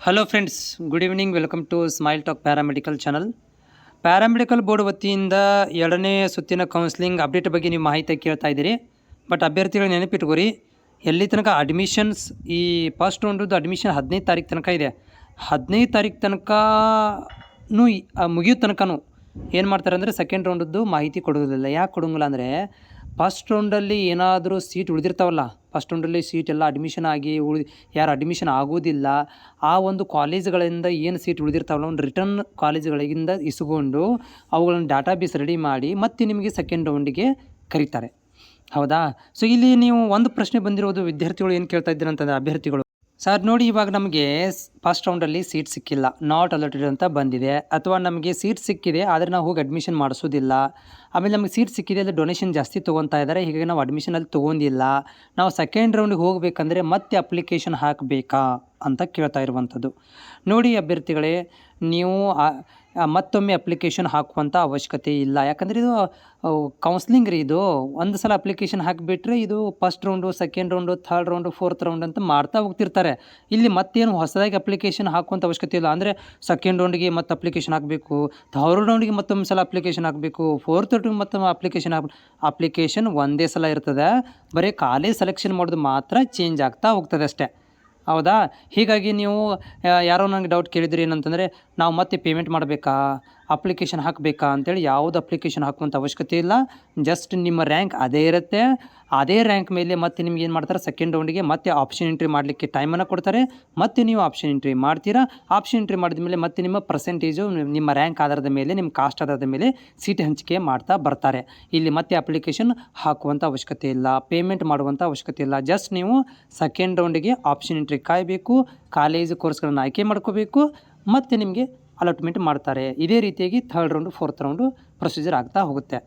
Hello friends, good evening. Welcome to Smile Talk paramedical channel. Paramedical board ವತಿಯಿಂದ 2ನೇ ಸುತ್ತಿನ counselling update ಬಗ್ಗೆ ನೀವು ಮಾಹಿತಿ ಕೇಳ್ತಾ ಇದ್ದೀರಿ. ಬಟ್ ಅಭ್ಯರ್ಥಿಗಳು ನೆನಪಿಟ್ಕೋರಿ, ಎಲ್ಲಿ ತನಕ ಅಡ್ಮಿಷನ್ಸ್ ಈ ಫಸ್ಟ್ ರೌಂಡದ್ದು ಅಡ್ಮಿಷನ್ 15 ತಾರೀಕು ತನಕ ಇದೆ. 15 ತಾರೀಕು ತನಕನೂ ಮುಗಿಯೋ ತನಕನೂ ಏನು ಮಾಡ್ತಾರೆ ಅಂದರೆ ಸೆಕೆಂಡ್ ರೌಂಡದ್ದು ಮಾಹಿತಿ ಕೊಡೋದಿಲ್ಲ. ಯಾಕೆ ಕೊಡೋಂಗಿಲ್ಲ ಅಂದರೆ ಫಸ್ಟ್ ರೌಂಡಲ್ಲಿ ಏನಾದರೂ ಸೀಟ್ ಉಳಿದಿರ್ತಾವಲ್ಲ, ಫಸ್ಟ್ ರೌಂಡಲ್ಲಿ ಸೀಟ್ ಎಲ್ಲ ಅಡ್ಮಿಷನ್ ಆಗಿ ಯಾರು ಅಡ್ಮಿಷನ್ ಆಗೋದಿಲ್ಲ ಆ ಒಂದು ಕಾಲೇಜುಗಳಿಂದ ಏನು ಸೀಟ್ ಉಳಿದಿರ್ತಾವಲ್ಲ, ಒಂದು ರಿಟರ್ನ್ ಕಾಲೇಜುಗಳಿಂದ ಇಸ್ಕೊಂಡು ಅವುಗಳನ್ನು ಡಾಟಾ ಬೇಸ್ ರೆಡಿ ಮಾಡಿ ಮತ್ತೆ ನಿಮಗೆ ಸೆಕೆಂಡ್ ರೌಂಡಿಗೆ ಕರೀತಾರೆ. ಹೌದಾ? ಸೊ ಇಲ್ಲಿ ನೀವು ಒಂದು ಪ್ರಶ್ನೆ ಬಂದಿರೋದು, ವಿದ್ಯಾರ್ಥಿಗಳು ಏನು ಕೇಳ್ತಾ ಇದ್ದೀರ ಅಂತಂದರೆ ಅಭ್ಯರ್ಥಿಗಳು, ಸರ್ ನೋಡಿ ಇವಾಗ ನಮಗೆ ಫಸ್ಟ್ ರೌಂಡಲ್ಲಿ ಸೀಟ್ ಸಿಕ್ಕಿಲ್ಲ, ನಾಟ್ ಅಲಾಟೆಡ್ ಅಂತ ಬಂದಿದೆ, ಅಥವಾ ನಮಗೆ ಸೀಟ್ ಸಿಕ್ಕಿದೆ ಆದರೆ ನಾವು ಹೋಗಿ ಅಡ್ಮಿಷನ್ ಮಾಡಿಸೋದಿಲ್ಲ, ಆಮೇಲೆ ನಮಗೆ ಸೀಟ್ ಸಿಕ್ಕಿದೆ ಅಲ್ಲಿ ಡೊನೇಷನ್ ಜಾಸ್ತಿ ತೊಗೊತಾ ಇದ್ದಾರೆ, ಹೀಗಾಗಿ ನಾವು ಅಡ್ಮಿಷನಲ್ಲಿ ತೊಗೊಂಡಿಲ್ಲ, ನಾವು ಸೆಕೆಂಡ್ ರೌಂಡಿಗೆ ಹೋಗಬೇಕಂದ್ರೆ ಮತ್ತೆ ಅಪ್ಲಿಕೇಶನ್ ಹಾಕಬೇಕಾ ಅಂತ ಕೇಳ್ತಾ ಇರುವಂಥದ್ದು. ನೋಡಿ ಅಭ್ಯರ್ಥಿಗಳೇ, ನೀವು ಮತ್ತೊಮ್ಮೆ ಅಪ್ಲಿಕೇಶನ್ ಹಾಕುವಂಥ ಅವಶ್ಯಕತೆ ಇಲ್ಲ. ಯಾಕಂದರೆ ಇದು ಕೌನ್ಸ್ಲಿಂಗ್ ರೀ, ಇದು ಒಂದು ಸಲ ಅಪ್ಲಿಕೇಶನ್ ಹಾಕಿಬಿಟ್ರೆ ಇದು first round, second round, third round, fourth round ಅಂತ ಮಾಡ್ತಾ ಹೋಗ್ತಿರ್ತಾರೆ. ಇಲ್ಲಿ ಮತ್ತೇನು ಹೊಸದಾಗಿ ಅಪ್ಲಿಕೇಶನ್ ಹಾಕುವಂಥ ಅವಶ್ಯಕತೆ ಇಲ್ಲ. ಅಂದರೆ ಸೆಕೆಂಡ್ ರೌಂಡಿಗೆ ಮತ್ತೆ ಅಪ್ಲಿಕೇಶನ್ ಹಾಕಬೇಕು, ಥರ್ಡ್ ರೌಂಡಿಗೆ ಮತ್ತೊಂದು ಸಲ ಅಪ್ಲಿಕೇಶನ್ ಹಾಕಬೇಕು, ಫೋರ್ತ್ ರೌಂಡಿಗೆ ಮತ್ತೊಮ್ಮೆ ಅಪ್ಲಿಕೇಶನ್ ಒಂದೇ ಸಲ ಇರ್ತದೆ. ಬರೀ ಕಾಲೇಜ್ ಸೆಲೆಕ್ಷನ್ ಮಾಡೋದು ಮಾತ್ರ ಚೇಂಜ್ ಆಗ್ತಾ ಹೋಗ್ತದೆ ಅಷ್ಟೇ. ಹೌದಾ? ಹೀಗಾಗಿ ನೀವು ಯಾರೋ ನನಗೆ ಡೌಟ್ ಕೇಳಿದ್ರಿ, ಏನಂತಂದರೆ ನಾವು ಮತ್ತೆ ಪೇಮೆಂಟ್ ಮಾಡಬೇಕಾ, ಅಪ್ಲಿಕೇಶನ್ ಹಾಕಬೇಕಾ ಅಂತೇಳಿ. ಯಾವುದು ಅಪ್ಲಿಕೇಶನ್ ಹಾಕುವಂಥ ಅವಶ್ಯಕತೆ ಇಲ್ಲ. ಜಸ್ಟ್ ನಿಮ್ಮ ರ್ಯಾಂಕ್ ಅದೇ ಇರುತ್ತೆ. ಅದೇ ರ್ಯಾಂಕ್ ಮೇಲೆ ಮತ್ತೆ ನಿಮ್ಗೆ ಏನು ಮಾಡ್ತಾರೆ, ಸೆಕೆಂಡ್ ರೌಂಡಿಗೆ ಮತ್ತೆ ಆಪ್ಷನ್ ಎಂಟ್ರಿ ಮಾಡಲಿಕ್ಕೆ ಟೈಮನ್ನು ಕೊಡ್ತಾರೆ. ಮತ್ತೆ ನೀವು ಆಪ್ಷನ್ ಎಂಟ್ರಿ ಮಾಡ್ತೀರಾ. ಆಪ್ಷನ್ ಎಂಟ್ರಿ ಮಾಡಿದ ಮೇಲೆ ಮತ್ತೆ ನಿಮ್ಮ ಪರ್ಸೆಂಟೇಜು, ನಿಮ್ಮ ರ್ಯಾಂಕ್ ಆಧಾರದ ಮೇಲೆ, ನಿಮ್ಮ ಕಾಸ್ಟ್ ಆಧಾರದ ಮೇಲೆ ಸೀಟ್ ಹಂಚಿಕೆ ಮಾಡ್ತಾ ಬರ್ತಾರೆ. ಇಲ್ಲಿ ಮತ್ತೆ ಅಪ್ಲಿಕೇಶನ್ ಹಾಕುವಂಥ ಅವಶ್ಯಕತೆ ಇಲ್ಲ, ಪೇಮೆಂಟ್ ಮಾಡುವಂಥ ಅವಶ್ಯಕತೆ ಇಲ್ಲ. ಜಸ್ಟ್ ನೀವು ಸೆಕೆಂಡ್ ರೌಂಡಿಗೆ ಆಪ್ಷನ್ ಎಂಟ್ರಿ ಕಾಯಬೇಕು, ಕಾಲೇಜು ಕೋರ್ಸ್ಗಳನ್ನು ಆಯ್ಕೆ ಮಾಡ್ಕೋಬೇಕು, ಮತ್ತು ನಿಮಗೆ ಅಲಾಟ್ಮೆಂಟ್ ಮಾಡ್ತಾರೆ. ಇದೇ ರೀತಿಯಾಗಿ third round, fourth round procedure ಆಗ್ತಾ ಹೋಗುತ್ತೆ.